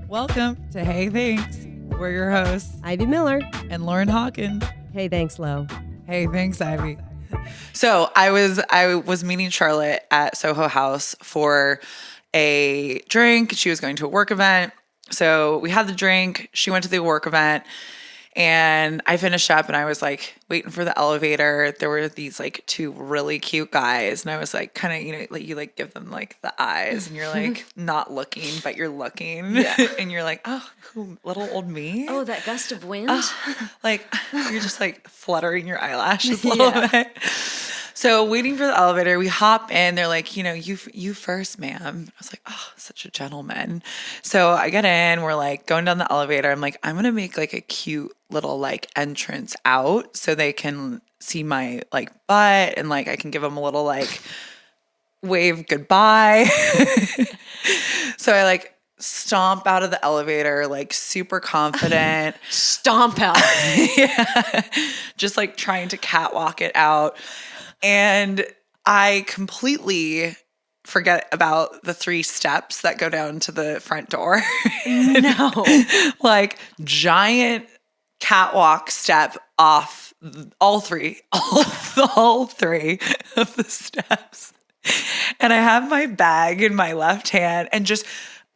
Welcome to Hey Thanks. We're your hosts, Ivy Miller. and Lauren Hawkins. Hey, thanks, Lo. Hey, thanks, Ivy. So I was meeting Charlotte at Soho House for a drink. She was going to a work event. So we had the drink. She went to the work event. And I finished up and I was like waiting for the elevator. There were these like two really cute guys. And I was like kind of, you give them like the eyes and you're like not looking, but you're looking. Yeah. And you're like, oh, little old me. Oh, that gust of wind. Like you're just like fluttering your eyelashes a little bit. So waiting for the elevator, we hop in. They're like, you first, ma'am. I was like, oh, such a gentleman. So I get in. We're like going down the elevator. I'm like, I'm going to make like a cute little like entrance out so they can see my like butt and like I can give them a little like wave goodbye. So I like stomp out of the elevator, like super confident. Stomp out. Yeah. Just like trying to catwalk it out. And I completely forget about the 3 steps that go down to the front door. No. Like giant catwalk step off all three of the steps. And I have my bag in my left hand and just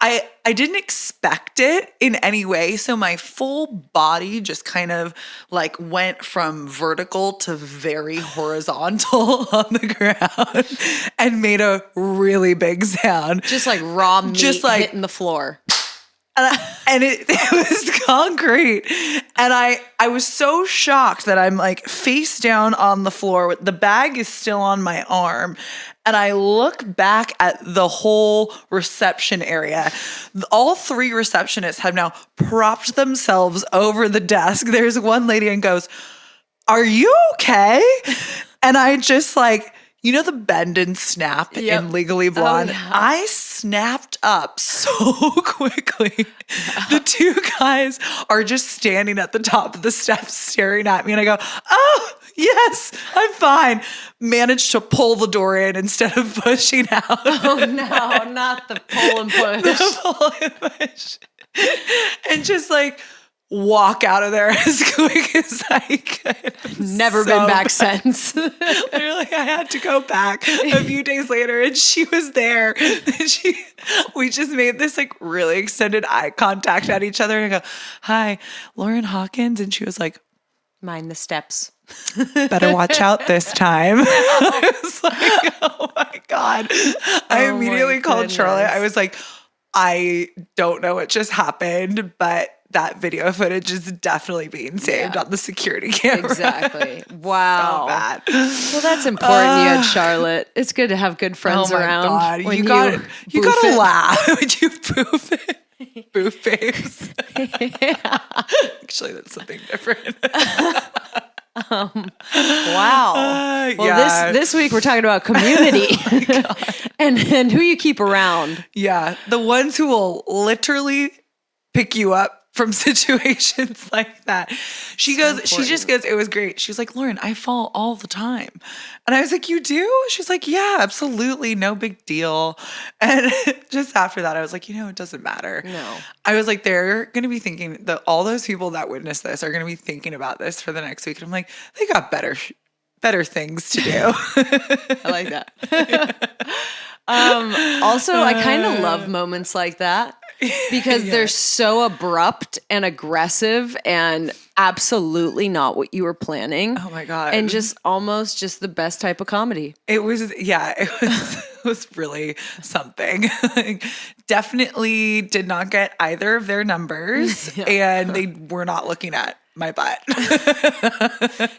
I didn't expect it in any way. So my full body just kind of like went from vertical to very horizontal on the ground and made a really big sound. Just like raw meat hitting the floor. And it was concrete. And I was so shocked that I'm like face down on the floor. The bag is still on my arm. And I look back at the whole reception area. All 3 receptionists have now propped themselves over the desk. There's one lady and goes, "Are you okay?" And I just like, the bend and snap in Legally Blonde? Oh, yeah. I snapped up so quickly. The 2 guys are just standing at the top of the steps staring at me. And I go, "Oh, yes, I'm fine." Managed to pull the door in instead of pushing out. Oh, no, not the pull and push. The pull and push. And just like walk out of there as quick as I could. Never been back since. Literally, I had to go back a few days later and she was there. And we just made this like really extended eye contact at each other and I go, "Hi, Lauren Hawkins." And she was like, "Mind the steps. "Better watch out this time." I was like, oh my God. I immediately called Charlotte. I was like, I don't know what just happened, but that video footage is definitely being saved on the security camera. Exactly. Wow. So bad. Well, that's important. You had Charlotte. It's good to have good friends around. God. When you gotta laugh when you boof it. Boof babes. Yeah. Actually, that's something different. Wow. Well, this week we're talking about community and who you keep around. Yeah. The ones who will literally pick you up from situations like that. She just goes, "It was great." She was like, "Lauren, I fall all the time." And I was like, "You do?" She's like, "Yeah, absolutely. No big deal." And just after that, I was like, it doesn't matter. No. I was like, they're going to be thinking that all those people that witness this are going to be thinking about this for the next week. And I'm like, they got better things to do. I like that. Also, I kind of love moments like that because they're so abrupt and aggressive and absolutely not what you were planning. Oh my God. And just almost just the best type of comedy. It was really something. Definitely did not get either of their numbers and they were not looking at my butt.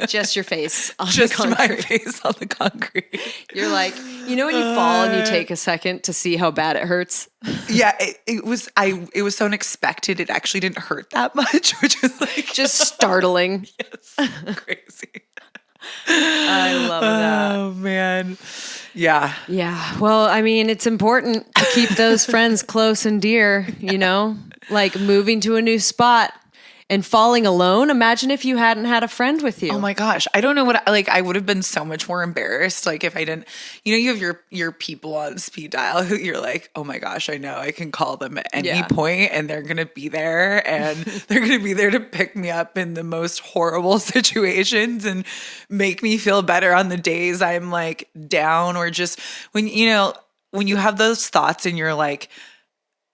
Just your face on Just the concrete. my face on the concrete. You're like, when you fall and you take a second to see how bad it hurts. Yeah, it was so unexpected. It actually didn't hurt that much, which was like just startling. Yes, crazy. I love that. Oh man. Yeah. Yeah. Well, I mean, it's important to keep those friends close and dear, like moving to a new spot and falling alone. Imagine if you hadn't had a friend with you. Oh my gosh. I don't know what, like, I would have been so much more embarrassed. Like if I didn't, you have your people on speed dial who you're like, oh my gosh, I know I can call them at any point and they're going to be there and they're going to be there to pick me up in the most horrible situations and make me feel better on the days I'm like down, or just when you have those thoughts and you're like,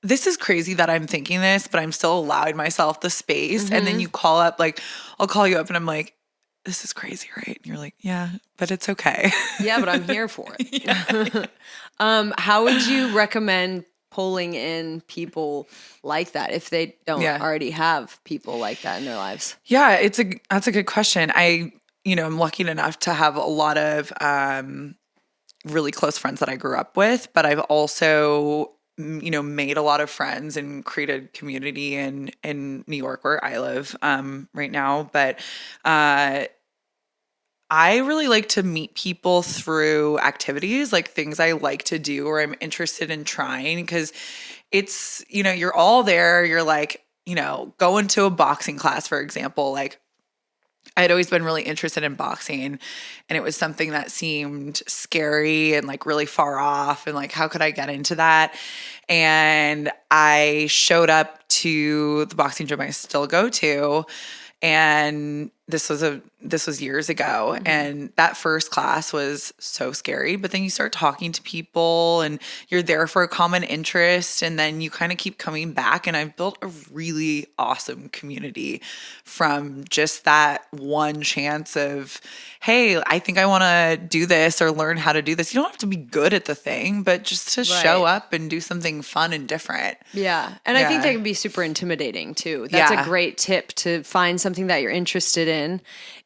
this is crazy that I'm thinking this, but I'm still allowing myself the space. And then you call up, like, I'll call you up and I'm like, this is crazy, right? And you're like, yeah, but it's okay. Yeah, but I'm here for it. How would you recommend pulling in people like that if they don't already have people like that in their lives? Yeah, that's a good question. I'm lucky enough to have a lot of really close friends that I grew up with, but I've also made a lot of friends and created community in New York where I live right now. But I really like to meet people through activities, like things I like to do or I'm interested in trying, because it's, you're all there. You're like, going to a boxing class, for example, like I'd always been really interested in boxing, and it was something that seemed scary and like really far off, and like, how could I get into that? And I showed up to the boxing gym I still go to, and this was years ago. And that first class was so scary, but then you start talking to people and you're there for a common interest. And then you kind of keep coming back. And I've built a really awesome community from just that one chance of, hey, I think I want to do this or learn how to do this. You don't have to be good at the thing, but just to show up and do something fun and different. Yeah. And I think that can be super intimidating too. That's a great tip, to find something that you're interested in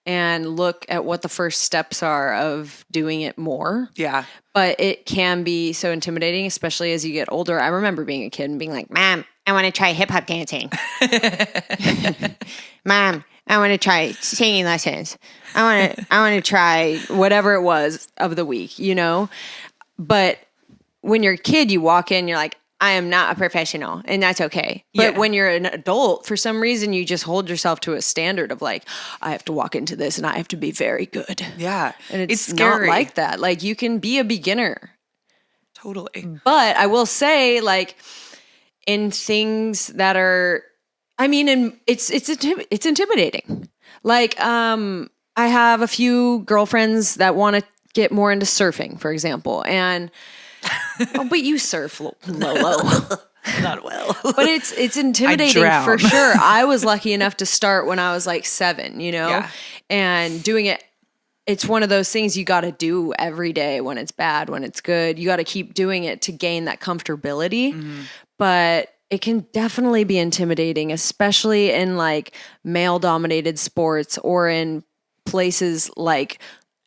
and look at what the first steps are of doing it more. Yeah. But it can be so intimidating, especially as you get older. I remember being a kid and being like, Mom, I want to try hip hop dancing. Mom, I want to try singing lessons. I want to try whatever it was of the week, But when you're a kid, you walk in, you're like, I am not a professional, and that's okay. But when you're an adult, for some reason, you just hold yourself to a standard of like, I have to walk into this and I have to be very good. Yeah. And it's scary. Not like that. Like, you can be a beginner. Totally. But I will say, like, in things that are, it's intimidating. Like, I have a few girlfriends that want to get more into surfing, for example, and but you surf low. Not well. But it's intimidating for sure. I was lucky enough to start when I was like 7, and doing it. It's one of those things you got to do every day, when it's bad, when it's good. You got to keep doing it to gain that comfortability. Mm-hmm. But it can definitely be intimidating, especially in like male dominated sports or in places like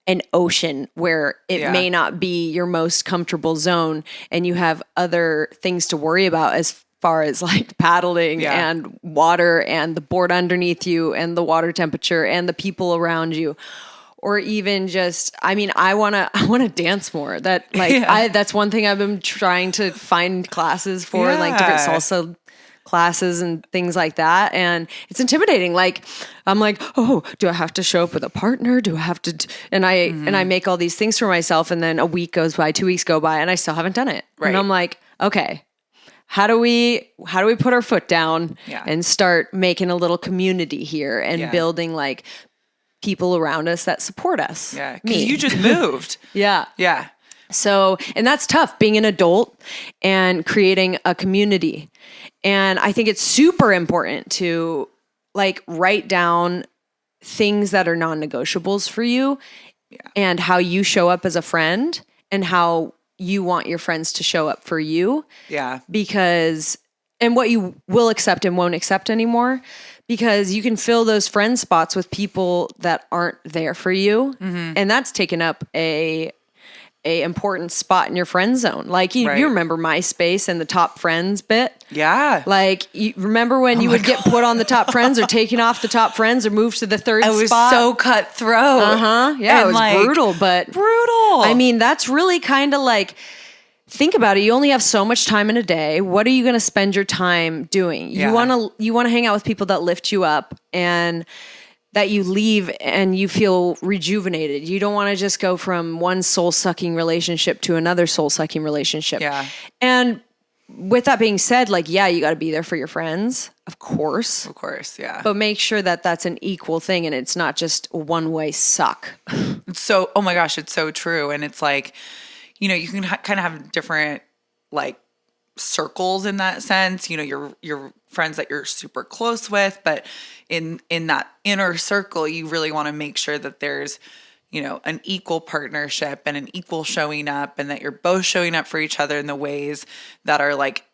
an ocean where it may not be your most comfortable zone, and you have other things to worry about as far as like paddling and water and the board underneath you and the water temperature and the people around you. Or even just, I want to dance more. That that's one thing I've been trying to find classes for, like different salsa classes and things like that. And it's intimidating. Like, I'm like, oh, do I have to show up with a partner? Do I have to, and I make all these things for myself. And then a week goes by, 2 weeks go by, and I still haven't done it. Right. And I'm like, okay, how do we put our foot down and start making a little community here and building like people around us that support us? Yeah. Because you just moved. Yeah. So, and that's tough, being an adult and creating a community. And I think it's super important to like write down things that are non-negotiables for you and how you show up as a friend and how you want your friends to show up for you. Yeah. Because, and what you will accept and won't accept anymore, because you can fill those friend spots with people that aren't there for you. Mm-hmm. And that's taken up a important spot in your friend zone. Like you remember MySpace and the top friends bit? Yeah. Like you remember when you would get put on the top friends or taken off the top friends or moved to the third spot? It was so cutthroat. Uh-huh. Yeah, and it was like, brutal. That's really kind of like, think about it. You only have so much time in a day. What are you going to spend your time doing? You want to hang out with people that lift you up and that you leave and you feel rejuvenated. You don't want to just go from one soul-sucking relationship to another soul-sucking relationship. Yeah. And with that being said, like, yeah, you got to be there for your friends, of course. Of course, yeah. But make sure that that's an equal thing and it's not just a one-way suck. So, oh my gosh, it's so true. And it's like, you know, you can kind of have different like circles in that sense. You know, your friends that you're super close with, but in that inner circle, you really want to make sure that there's, you know, an equal partnership and an equal showing up, and that you're both showing up for each other in the ways that are like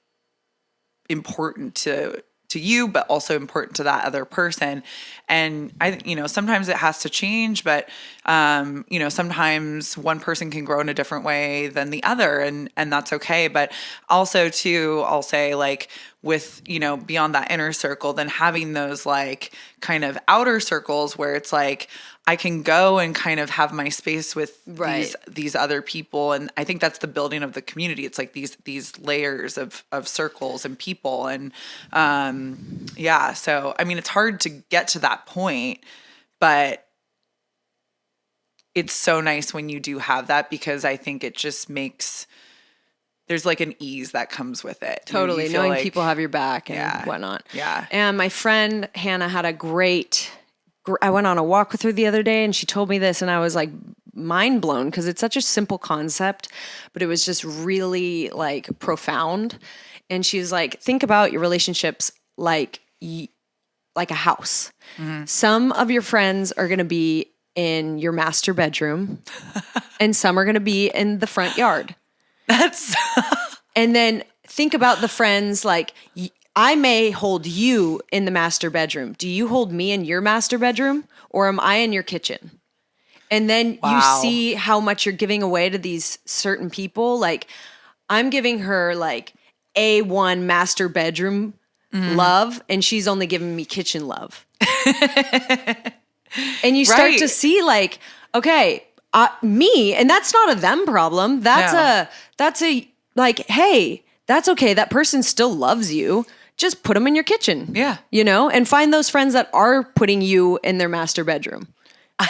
important to you, but also important to that other person. And you know, sometimes it has to change, but, you know, sometimes one person can grow in a different way than the other, and that's okay. But also too, I'll say, like, with, you know, beyond that inner circle, then having those like kind of outer circles where it's like, I can go and kind of have my space with these other people. And I think that's the building of the community. It's like these layers of circles and people. And yeah, so I mean, it's hard to get to that point, but it's so nice when you do have that, because I think it just makes, there's like an ease that comes with it. Totally. Knowing like people have your back and whatnot. Yeah. And my friend Hannah had I went on a walk with her the other day and she told me this and I was like mind blown, because it's such a simple concept, but it was just really like profound. And she was like, think about your relationships like a house. Mm-hmm. Some of your friends are going to be in your master bedroom and some are going to be in the front yard. And then think about the friends, like, I may hold you in the master bedroom. Do you hold me in your master bedroom, or am I in your kitchen? And then you see how much you're giving away to these certain people. Like, I'm giving her like A1 master bedroom love, and she's only giving me kitchen love. And you start to see like, okay, me, and that's not a them problem. That's a like, hey, that's okay. That person still loves you. Just put them in your kitchen. Yeah. You know, and find those friends that are putting you in their master bedroom. I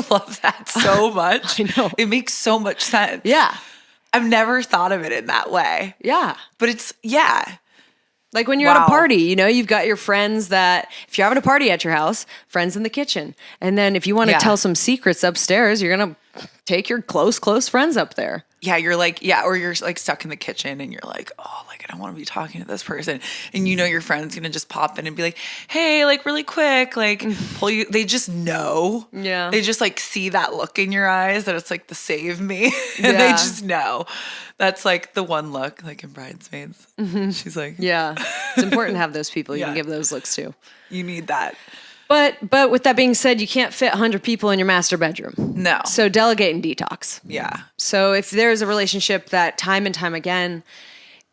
love that so much. I know. It makes so much sense. Yeah. I've never thought of it in that way. Yeah. But it's, yeah. Like when you're at a party, you know, you've got your friends that, if you're having a party at your house, friends in the kitchen. And then if you want to tell some secrets upstairs, you're going to take your close friends up there. Yeah, you're like, or you're like stuck in the kitchen and you're like, oh, like I don't want to be talking to this person. And you know your friend's going to just pop in and be like, hey, like really quick, like pull you. They just know. Yeah. They just like see that look in your eyes that it's like the save me. And they just know. That's like the one look, like in Bridesmaids. Mm-hmm. She's like. Yeah. It's important to have those people you can give those looks to. You need that. But with that being said, you can't fit 100 people in your master bedroom. No. So delegate and detox. Yeah. So if there's a relationship that time and time again,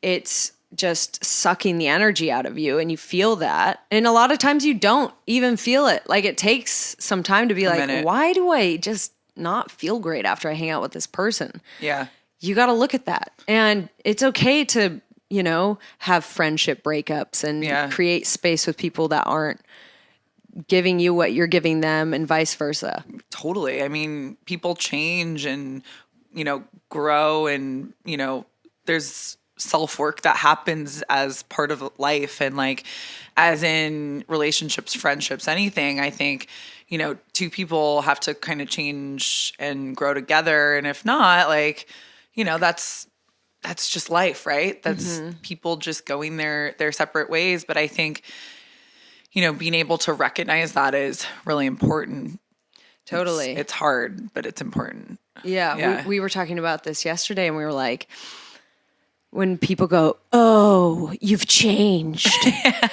it's just sucking the energy out of you and you feel that. And a lot of times you don't even feel it. Like it takes some time to be like, why do I just not feel great after I hang out with this person? Yeah. You got to look at that. And it's okay to, you know, have friendship breakups and create space with people that aren't giving you what you're giving them and vice versa. Totally. I mean, people change and, you know, grow, and, you know, there's self-work that happens as part of life. And like, as in relationships, friendships, anything, I think, you know, two people have to kind of change and grow together. And if not, like, you know, that's just life, right? That's people just going their separate ways. But I think, you know, being able to recognize that is really important. Totally. It's hard, but it's important. Yeah. We were talking about this yesterday and we were like, when people go, oh, you've changed.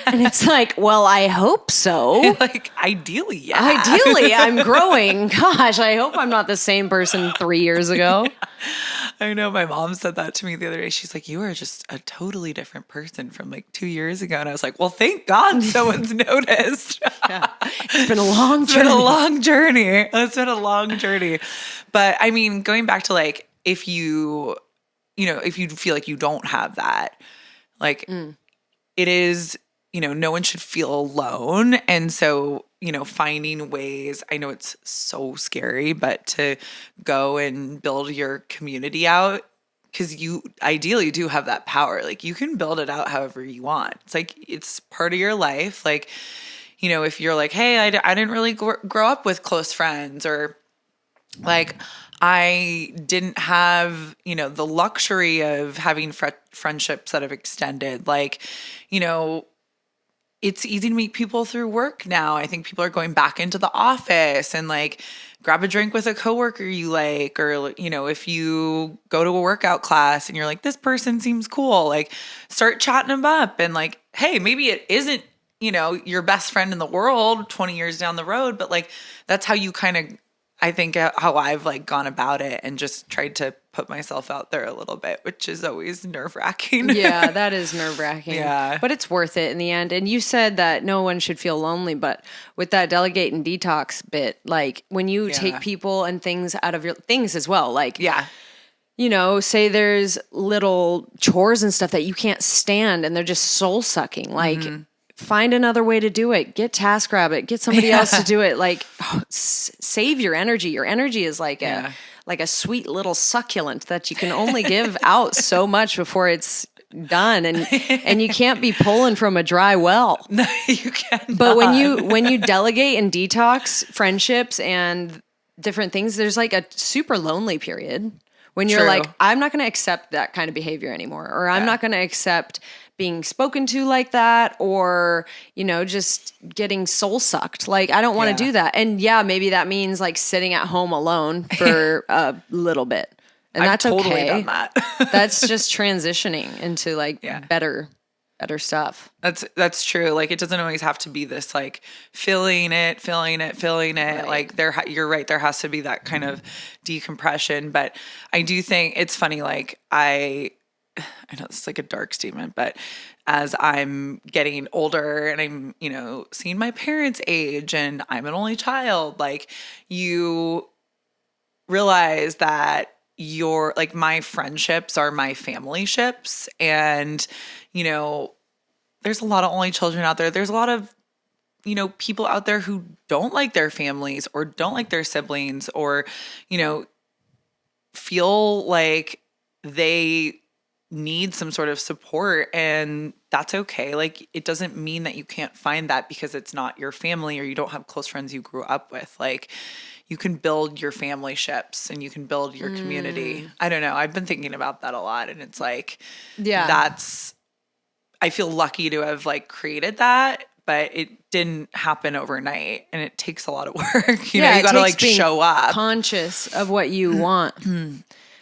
And it's like, well, I hope so. Like, ideally, yeah. Ideally, I'm growing. Gosh, I hope I'm not the same person 3 years ago. Yeah. I know my mom said that to me the other day. She's like, you are just a totally different person from like 2 years ago. And I was like, well, thank God someone's noticed. It's been a long journey. It's been a long journey. It's been a long journey. But I mean, going back to like, if you if you feel like you don't have that, like it is, no one should feel alone. And so, finding ways, I know it's so scary, but to go and build your community out, because you ideally do have that power. Like you can build it out however you want. It's like, it's part of your life. Like, if you're like, hey, I didn't really grow up with close friends, or like I didn't have, the luxury of having friendships that have extended. Like, it's easy to meet people through work now. I think people are going back into the office and like grab a drink with a coworker you like, or, if you go to a workout class and you're like, this person seems cool, like start chatting them up and like, hey, maybe it isn't, your best friend in the world 20 years down the road, but like, that's how you kind of, I think how I've like gone about it and just tried to put myself out there a little bit, which is always nerve-wracking. Yeah, that is nerve-wracking. Yeah. But it's worth it in the end. And you said that no one should feel lonely, but with that delegate and detox bit, like when you take people and things out of your things as well, like, say there's little chores and stuff that you can't stand and they're just soul sucking. Like, find another way to do it. Get TaskRabbit. Get somebody else to do it. Like, save your energy. Your energy is like a sweet little succulent that you can only give out so much before it's done, and you can't be pulling from a dry well. No, you can't. But when you delegate and detox friendships and different things, there's like a super lonely period when you're like, I'm not going to accept that kind of behavior anymore, or I'm not going to accept being spoken to like that, or, just getting soul sucked. Like, I don't want to do that. And maybe that means like sitting at home alone for a little bit. And that's totally okay. Done that. That's just transitioning into like better stuff. That's true. Like, it doesn't always have to be this like feeling it. Right. Like you're right. There has to be that kind of decompression. But I do think it's funny. Like I know it's like a dark statement, but as I'm getting older and I'm, seeing my parents age and I'm an only child, like you realize that my friendships are my family ships. And, there's a lot of only children out there. There's a lot of, people out there who don't like their families or don't like their siblings or, feel like they need some sort of support, and that's okay. Like, it doesn't mean that you can't find that because it's not your family or you don't have close friends you grew up with. Like, you can build your family ships and you can build your community. I don't know. I've been thinking about that a lot, and it's like, I feel lucky to have like created that, but it didn't happen overnight, and it takes a lot of work. You got to like show up, conscious of what you want,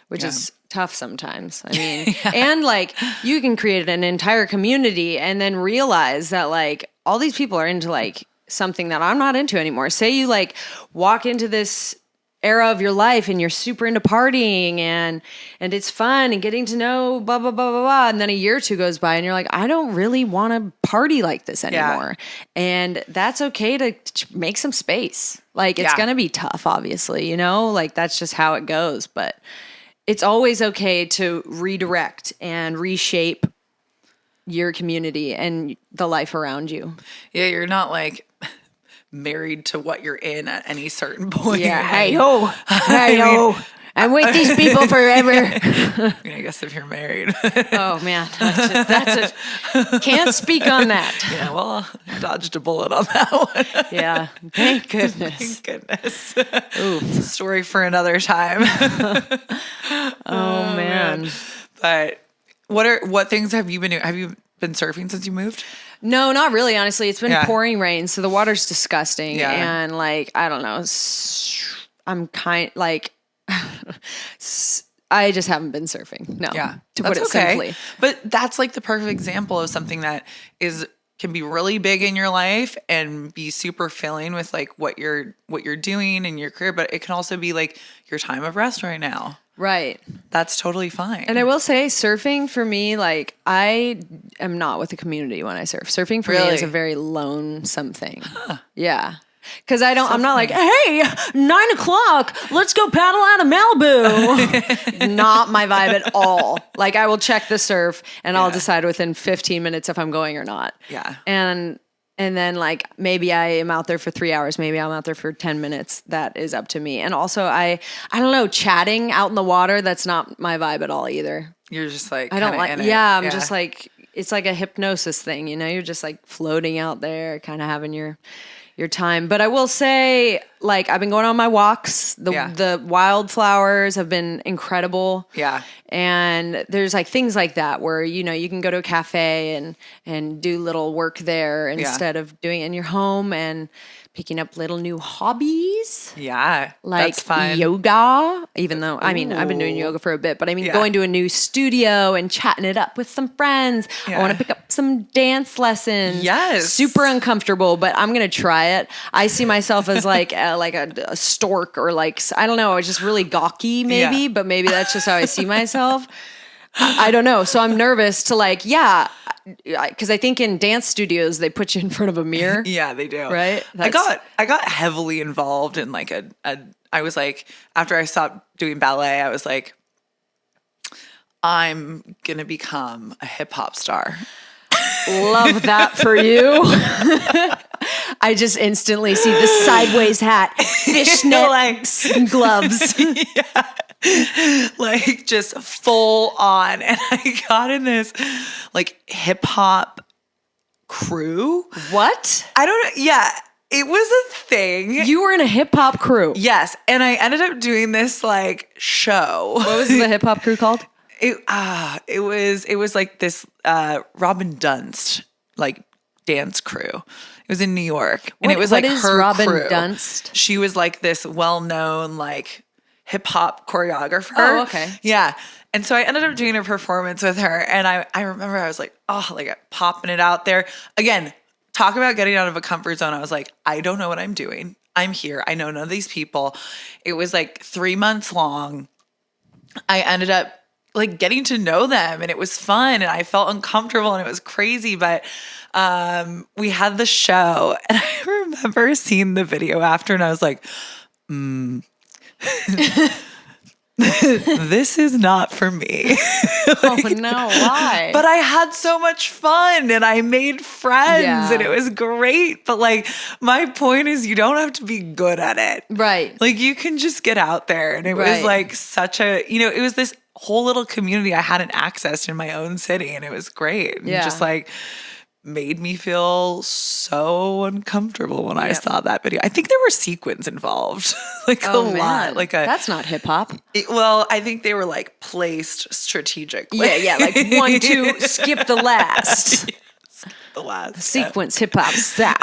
which is tough sometimes. I mean, and like you can create an entire community and then realize that like all these people are into like something that I'm not into anymore. Say you like walk into this era of your life and you're super into partying and it's fun and getting to know blah, blah, blah, blah, blah. And then a year or two goes by and you're like, I don't really want to party like this anymore. And that's okay to make some space. Like, it's going to be tough, obviously, like that's just how it goes. But it's always okay to redirect and reshape your community and the life around you. Yeah, you're not like married to what you're in at any certain point. Yeah, hey-ho, I'm with these people forever. I guess if you're married. Oh, man. That's can't speak on that. Yeah, well, I dodged a bullet on that one. Yeah, thank goodness. Thank goodness. Ooh, it's a story for another time. Oh, man. But what things have you been doing? Have you been surfing since you moved? No, not really, honestly. It's been pouring rain, so the water's disgusting. Yeah. And like, I don't know. I'm I just haven't been surfing. No. Yeah. To put it simply. But that's like the perfect example of something that can be really big in your life and be super filling with like what you're doing in your career, but it can also be like your time of rest right now. Right. That's totally fine. And I will say, surfing for me, like, I am not with the community when I surf. Surfing for me is a very lonesome thing. Huh. Yeah. Because I'm not like, hey, 9:00, let's go paddle out of Malibu. Not my vibe at all. Like, I will check the surf and I'll decide within 15 minutes if I'm going or not. Yeah. And then, like, maybe I am out there for 3 hours. Maybe I'm out there for 10 minutes. That is up to me. And also, I don't know, chatting out in the water, that's not my vibe at all either. You're just like, I don't like, I'm just like, it's like a hypnosis thing, you know? You're just like floating out there, kind of having your time. But I will say, like, I've been going on my walks. The wildflowers have been incredible. Yeah. And there's like things like that where, you know, you can go to a cafe and do little work there instead of doing it in your home, and picking up little new hobbies. Yeah. Like that's fun. Yoga, even though, I mean, I've been doing yoga for a bit, but I mean, going to a new studio and chatting it up with some friends. I want to pick up some dance lessons. Yes. Super uncomfortable, but I'm going to try it. I see myself as like a stork, or like, I don't know, just really gawky maybe, but maybe that's just how I see myself. I don't know. So I'm nervous to like, because I think in dance studios they put you in front of a mirror. Yeah, they do. Right? I got heavily involved in like I was like, after I stopped doing ballet, I was like, I'm gonna become a hip hop star. Love that for you. I just instantly see the sideways hat, fishnet legs, and gloves. Like just full on. And I got in this like hip hop crew. What? I don't know. Yeah, it was a thing. You were in a hip hop crew. Yes. And I ended up doing this like show. What was the hip hop crew called? It was like this Robin Dunst like dance crew. It was in New York. And it was like her Robin crew. Dunst? She was like this well-known like hip hop choreographer. Oh, okay. Yeah. And so I ended up doing a performance with her. And I remember I was like, popping it out there. Again, talk about getting out of a comfort zone. I was like, I don't know what I'm doing. I'm here. I know none of these people. It was like 3 months long. I ended up like getting to know them, and it was fun, and I felt uncomfortable, and it was crazy. But we had the show, and I remember seeing the video after, and I was like, this is not for me. Like, oh no, why? But I had so much fun, and I made friends, and it was great. But like, my point is, you don't have to be good at it. Right. Like, you can just get out there. And it was like such a, it was this whole little community I hadn't accessed in my own city, and it was great. And just like made me feel so uncomfortable when I saw that video. I think there were sequins involved, like a lot. Like that's not hip hop. Well, I think they were like placed strategically. Yeah, like 1, 2, skip the last. The last sequence hip hop style.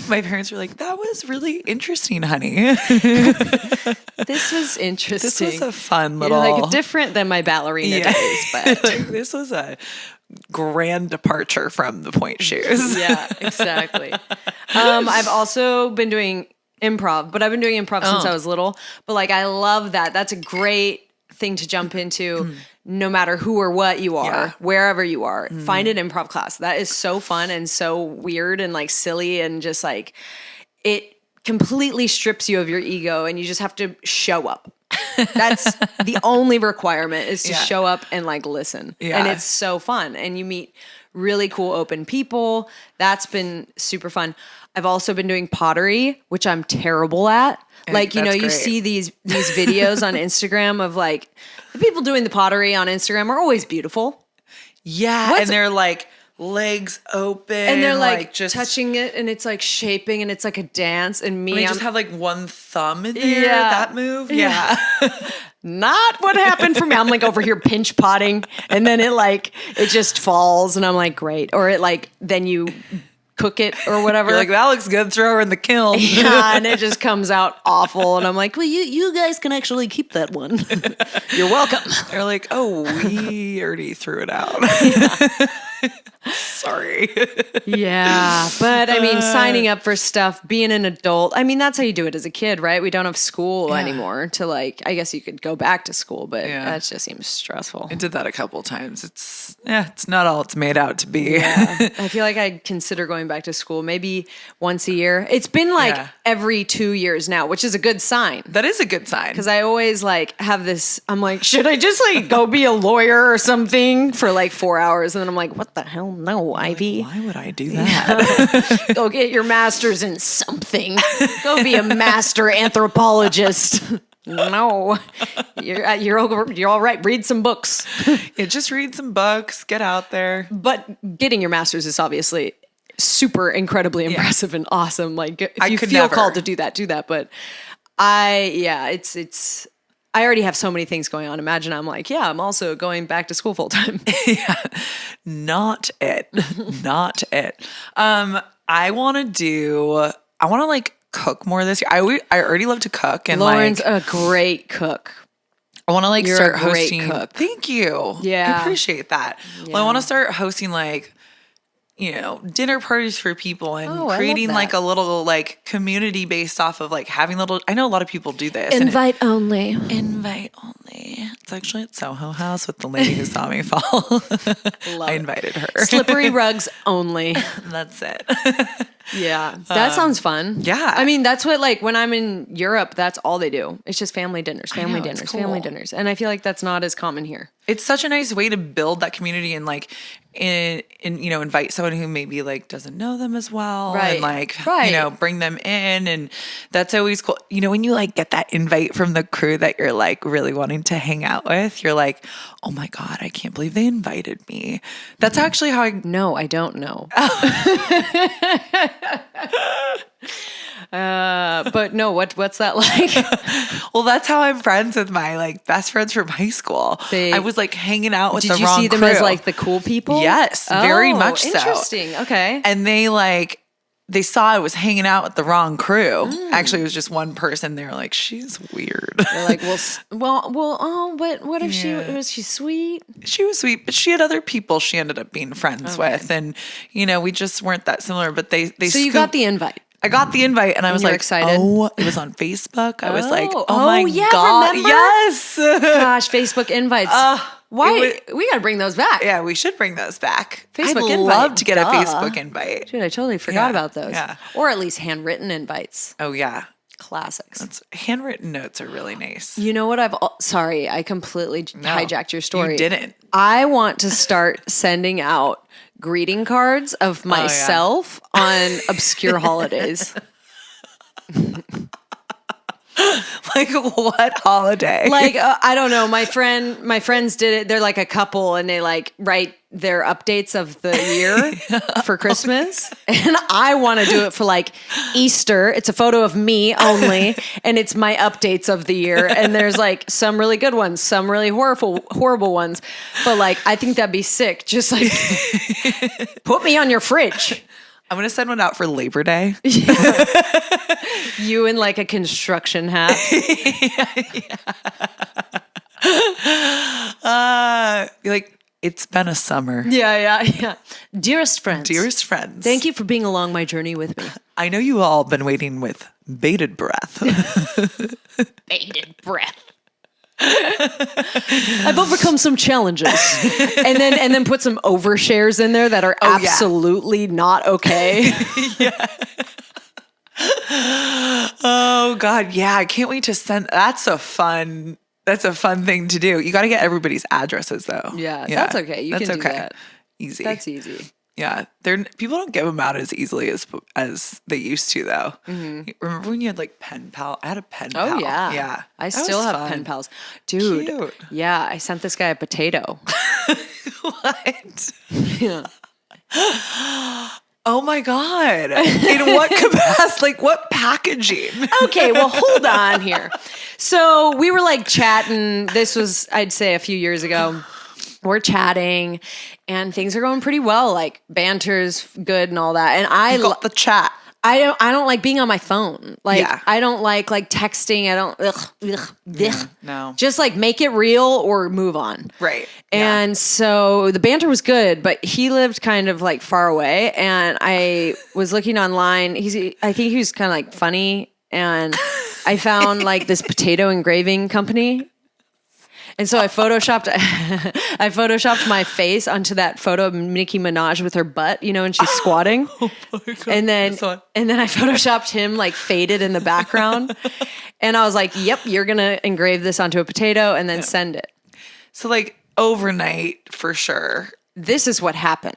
My parents were like, "That was really interesting, honey." This was interesting. This was a fun little, like different than my ballerina days, but like, this was a grand departure from the point shoes. Yeah, exactly. I've also been doing improv, but I've been doing improv since I was little. But like, I love that. That's a great thing to jump into. No matter who or what you are, wherever you are, find an improv class. That is so fun and so weird and like silly, and just like it completely strips you of your ego, and you just have to show up. That's the only requirement, is to show up and like listen. And it's so fun, and you meet really cool open people. That's been super fun. I've also been doing pottery, which I'm terrible at. Like, you know, you see these videos on Instagram of like, the people doing the pottery on Instagram are always beautiful. Yeah. And they're like legs open. And they're like just touching it, and it's like shaping, and it's like a dance. And me, they just have like one thumb in there, that move. Yeah. Not what happened for me. I'm like over here pinch potting, and then it just falls, and I'm like, great. Or it like, then you cook it or whatever. You're like, that looks good. Throw her in the kiln. Yeah, and it just comes out awful. And I'm like, well, you guys can actually keep that one. You're welcome. They're like, oh, we already threw it out. Sorry. Yeah. But I mean, signing up for stuff, being an adult, I mean, that's how you do it as a kid, right? We don't have school anymore to like, I guess you could go back to school, but that just seems stressful. I did that a couple times. It's not all it's made out to be. Yeah. I feel like I'd consider going back to school maybe once a year. It's been like every 2 years now, which is a good sign. That is a good sign. Because I always like have this, I'm like, should I just like go be a lawyer or something for like 4 hours? And then I'm like, what the hell? No, Ivy. Why would I do that? Go get your master's in something. Go be a master anthropologist. No, you're all right. Read some books. Just read some books. Get out there. But getting your master's is obviously super incredibly impressive and awesome. Like if you feel called to do that. But it's. I already have so many things going on. Imagine I'm like, I'm also going back to school full time. Not it. I want to like cook more this year. I already love to cook, and Lauren's a great cook. I want to like start hosting. Cook. Thank you. Yeah, I appreciate that. Yeah. Well, I want to start hosting like, dinner parties for people and creating like a little like community based off of like having I know a lot of people do this. Invite only. It's actually at Soho House with the lady who saw me fall. I invited her. Slippery rugs only. That's it. Yeah. That sounds fun. Yeah. I mean, that's what like when I'm in Europe, that's all they do. It's just family dinners. And I feel like that's not as common here. It's such a nice way to build that community and like invite someone who maybe like doesn't know them as well, right. And like bring them in, and that's always cool. When you like get that invite from the crew that you're like really wanting to hang out with, you're like, oh my God, I can't believe they invited me. That's actually how No, I don't know. But no, what's that like? Well, that's how I'm friends with my like best friends from high school. I was like hanging out with the wrong crew. Did you see them as like the cool people? Yes, very much so. Interesting. Okay. And they saw I was hanging out with the wrong crew. Actually, it was just one person. They were like, she's weird. They're like, what if was she sweet? She was sweet, but she had other people she ended up being friends with. And, we just weren't that similar, but they So you got the invite. I got the invite and I was like, excited. Oh, it was on Facebook. I was like, oh my God. Remember? Yes. Gosh, Facebook invites. Why? We got to bring those back. Yeah, we should bring those back. Facebook I'd love to get a Facebook invite. Dude, I totally forgot about those. Yeah. Or at least handwritten invites. Oh, yeah. Classics. Handwritten notes are really nice. You know what sorry, I completely hijacked your story. You didn't. I want to start sending out greeting cards of myself on obscure holidays. Like what holiday? Like I don't know. My friends did it. They're like a couple, and they like write their updates of the year for Christmas. And I want to do it for like Easter. It's a photo of me only, and it's my updates of the year. And there's like some really good ones, some really horrible ones. But like I think that'd be sick. Just like put me on your fridge. I'm going to send one out for Labor Day. You in like a construction hat. You're like, it's been a summer. Yeah. Dearest friends. Thank you for being along my journey with me. I know you all been waiting with bated breath. Bated breath. I've overcome some challenges, and then put some overshares in there that are absolutely not okay. Yeah. Oh God, yeah! I can't wait to send. That's a fun thing to do. You got to get everybody's addresses though. Yeah, that's okay. You can do that. Easy. That's easy. Yeah, people don't give them out as easily as they used to, though. Mm-hmm. Remember when you had like pen pal? I had a pen pal. Oh yeah. I still have pen pals, dude. Cute. Yeah, I sent this guy a potato. What? Yeah. Oh my God! In what capacity? Like what packaging? Okay, well hold on here. So we were like chatting. This was, I'd say, a few years ago. We're chatting and things are going pretty well. Like banter's good and all that. And I got the chat. I don't like being on my phone. Like, I don't like texting. I don't, no. Just like make it real or move on. Right. And so the banter was good, but he lived kind of like far away. And I was looking online. I think he was kind of like funny. And I found like this potato engraving company. And so I photoshopped my face onto that photo of Nicki Minaj with her butt, and she's squatting. Oh my God, and then I photoshopped him like faded in the background. And I was like, "Yep, you're gonna engrave this onto a potato and then send it." So like overnight for sure. This is what happened.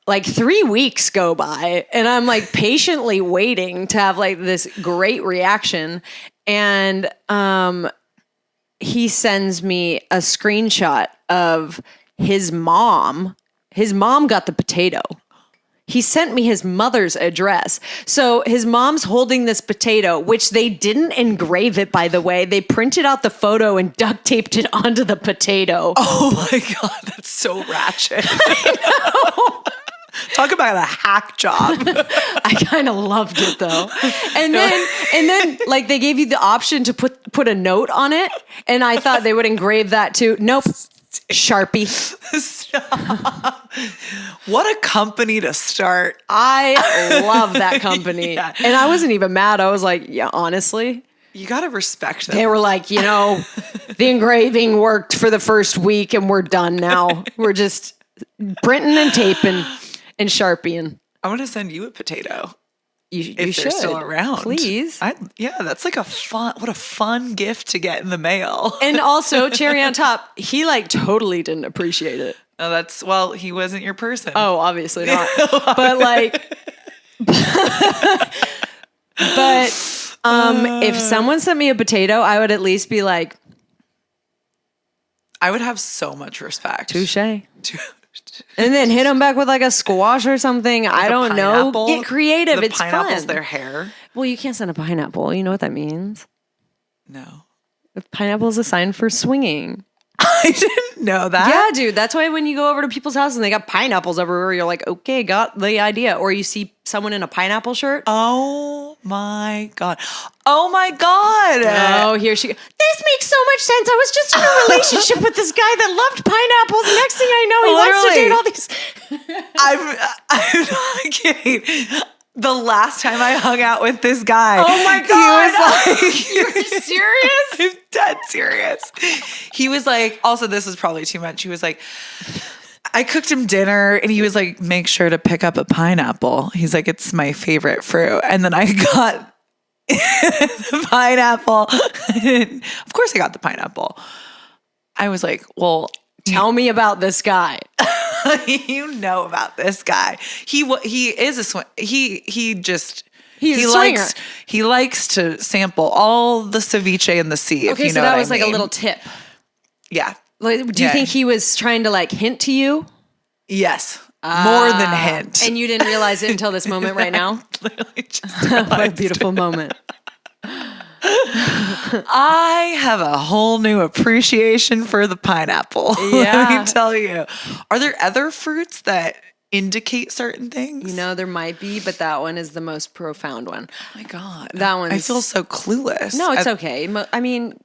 Like 3 weeks go by and I'm like patiently waiting to have like this great reaction. And he sends me a screenshot of his mom. His mom got the potato. He sent me his mother's address. So his mom's holding this potato, which they didn't engrave it, by the way. They printed out the photo and duct taped it onto the potato. Oh my God, that's so ratchet. I know. Talk about a hack job. I kind of loved it though. And then like they gave you the option to put a note on it. And I thought they would engrave that too. Nope. Sharpie. Stop. What a company to start. I love that company. Yeah. And I wasn't even mad. I was like, yeah, honestly. You got to respect them. They were like, the engraving worked for the first week and we're done now. We're just printing and taping. And Sharpie. I'm going to send you a potato. If they're should. Still around. Please. That's like what a fun gift to get in the mail. And also, cherry on top, he like totally didn't appreciate it. Oh, he wasn't your person. Oh, obviously not. If someone sent me a potato, I would at least be like, I would have so much respect. Touché. And then hit them back with like a squash or something. Like I don't know. Get creative. It's fun. Pineapple's their hair. Well, you can't send a pineapple. You know what that means? No. Pineapple is a sign for swinging. I didn't know that. Yeah, dude. That's why when you go over to people's houses and they got pineapples everywhere, you're like, okay, got the idea. Or you see someone in a pineapple shirt. Oh my God. Oh my God. Oh, here she goes. This makes so much sense. I was just in a relationship with this guy that loved pineapples. Next thing I know, he wants to date all these. I'm not kidding. The last time I hung out with this guy. Oh my God. He was like, you're serious? I'm dead serious. He was like, also, this is probably too much. He was like, I cooked him dinner and he was like, make sure to pick up a pineapple. He's like, it's my favorite fruit. And then I got the pineapple. Of course I got the pineapple. I was like, well, tell me about this guy. You know about this guy. He is a swing. He likes to sample all the ceviche in the sea. Okay, so that was like a little tip. Yeah. Do you think he was trying to like hint to you? Yes. More than hint. And you didn't realize it until this moment right now? Literally just what a beautiful moment. I have a whole new appreciation for the pineapple. Yeah. Let me tell you. Are there other fruits that indicate certain things? There might be, but that one is the most profound one. Oh my God. That one. I feel so clueless. No, it's okay. I mean,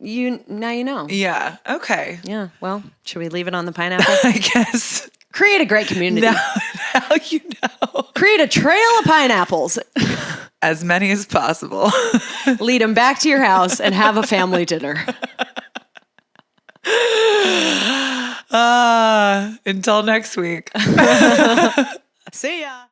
now you know. Yeah. Okay. Yeah. Well, should we leave it on the pineapple? I guess. Create a great community. Now you know. Create a trail of pineapples. As many as possible. Lead them back to your house and have a family dinner. Until next week. See ya.